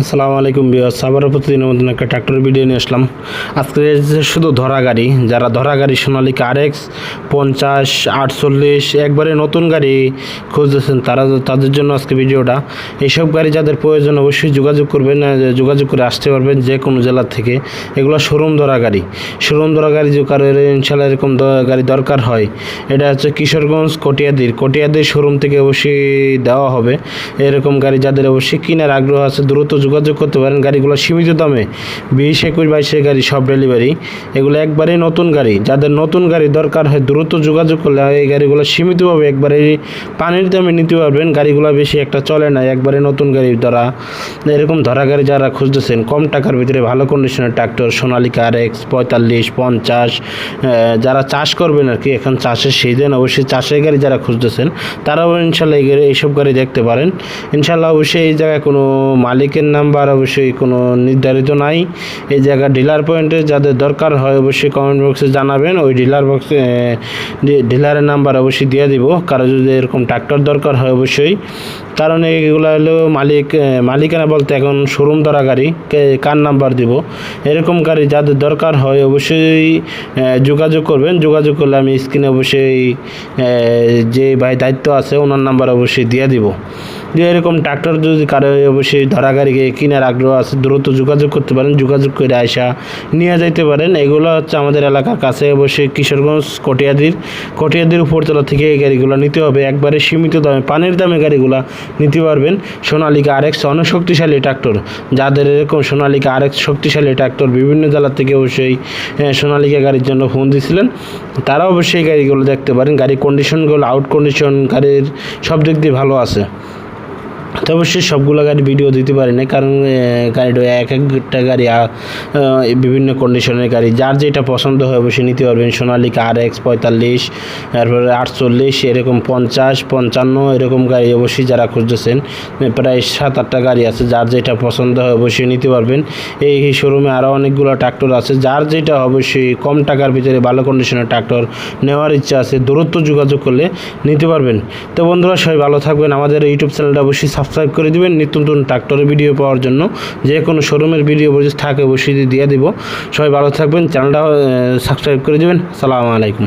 আসসালামু আলাইকুম ভিউয়ার্স, আবারও প্রতিদিনের মতন একটা ট্রাক্টরের ভিডিও নিয়ে আসলাম। আজকে শুধু ধরা গাড়ি, যারা ধরা গাড়ি সোনালিকা RX 50, 48 একবারে নতুন গাড়ি খুঁজতেছেন তাদের জন্য আজকে ভিডিওটা। এইসব গাড়ি যাদের প্রয়োজন অবশ্যই যোগাযোগ করবেন, যোগাযোগ করে আসতে পারবেন যে কোনো জেলা থেকে। এগুলো শোরুম ধরা গাড়ি, যে কারোর ইনশাল্লাহ এরকম গাড়ি দরকার হয়, এটা হচ্ছে কিশোরগঞ্জ কটিয়াদির শোরুম থেকে অবশ্যই দেওয়া হবে। এরকম গাড়ি যাদের অবশ্যই কেনার আগ্রহ আছে দ্রুত যোগাযোগ করতে পারেন। গাড়িগুলো সীমিত দামে 20, 21, 22 গাড়ি, সব ডেলিভারি। এগুলো একবারেই নতুন গাড়ি, যাদের নতুন গাড়ি দরকার হয় দ্রুত যোগাযোগ করলে এই গাড়িগুলো সীমিতভাবে একবারে পানির দামে নিতে পারবেন। গাড়িগুলো বেশি একটা চলে না, একবারে নতুন গাড়ি ধরা। এরকম ধরা গাড়ি যারা খুঁজতেছেন কম টাকার ভিতরে ভালো কন্ডিশনের ট্রাক্টর সোনালিকা RX 45, 50, যারা চাষ করবেন আর কি, এখন চাষের সিজন, অবশ্যই চাষের গাড়ি যারা খুঁজতেছেন তারাও ইনশাল্লাহ এইসব গাড়ি দেখতে পারেন। ইনশাল্লাহ অবশ্যই এই জায়গায় কোনো মালিকের নাম্বার অবশ্যই কোনো নির্ধারিত নাই। এই জায়গা ডিলার পয়েন্টে যাদের দরকার হয় অবশ্যই কমেন্ট বক্সে জানাবেন, ওই ডিলারের নাম্বার অবশ্যই দিয়ে দিব। কারো যদি এরকম ট্রাক্টর দরকার হয় অবশ্যই, কারণ এগুলো হলো মালিকানা বলতে এখন শোরুম ধরা গাড়ি, কার নাম্বার দিব। এরকম গাড়ি যাদের দরকার হয় অবশ্যই যোগাযোগ করবেন। যোগাযোগ করলে আমি স্ক্রিনে অবশ্যই যে ভাই দায়িত্ব আছে ওনার নাম্বার অবশ্যই দিয়ে দিব। যে এরকম ট্রাক্টর যদি কারো অবশ্যই ধরা গাড়িকে কেনার আগ্রহ আছে দ্রুত যোগাযোগ করতে পারেন, যোগাযোগ করে আসা নিয়ে যাইতে পারেন। এগুলো হচ্ছে আমাদের এলাকার কাছে অবশ্যই কিশোরগঞ্জ কটিয়াদির উপরতলা থেকে এই গাড়িগুলো নিতে হবে। একবারে সীমিত দামে পানির দামে গাড়িগুলো নিতে পারবেন। সোনালিকা RX অনেক শক্তিশালী ট্রাক্টর, যাদের এরকম সোনালিকা RX শক্তিশালী ট্রাক্টর বিভিন্ন জেলা থেকে অবশ্যই সোনালিকা গাড়ির জন্য ফোন দিয়েছিলেন, তারা অবশ্যই গাড়িগুলো দেখতে পারেন। গাড়ির কন্ডিশনগুলো আউট কন্ডিশন, গাড়ির সব দিক দিয়ে ভালো আছে। তো অবশ্যই সবগুলো গাড়ি ভিডিও দিতে পারি না, কারণ গাড়িটা একটা গাড়ি বিভিন্ন কন্ডিশনের গাড়ি, যার যেটা পছন্দ হয় অবশ্যই নিতে পারবেন। সোনালিকা RX 45, তারপরে 48, এরকম 50, 55 এরকম গাড়ি অবশ্যই যারা খুঁজতেছেন, প্রায় 7-8টা গাড়ি আছে। যার যেটা পছন্দ হয় অবশ্যই নিতে পারবেন। এই শোরুমে আরও অনেকগুলো ট্রাক্টর আছে, যার যেটা অবশ্যই কম টাকার ভিতরে ভালো কন্ডিশনের ট্রাক্টর নেওয়ার ইচ্ছা আছে দ্রুত যোগাযোগ করলে নিতে পারবেন। তো বন্ধুরা সবাই ভালো থাকবেন, আমাদের ইউটিউব চ্যানেলটা অবশ্যই সাবস্ক্রাইব করে দিবেন নিত্য নতুন ট্রাক্টরের ভিডিও পাওয়ার জন্য। যে কোনো শোরুমের ভিডিও থাকে অবশ্যই দিয়ে দিব। সবাই ভালো থাকবেন, চ্যানেলটা সাবস্ক্রাইব করে দিবেন। আসসালামু আলাইকুম।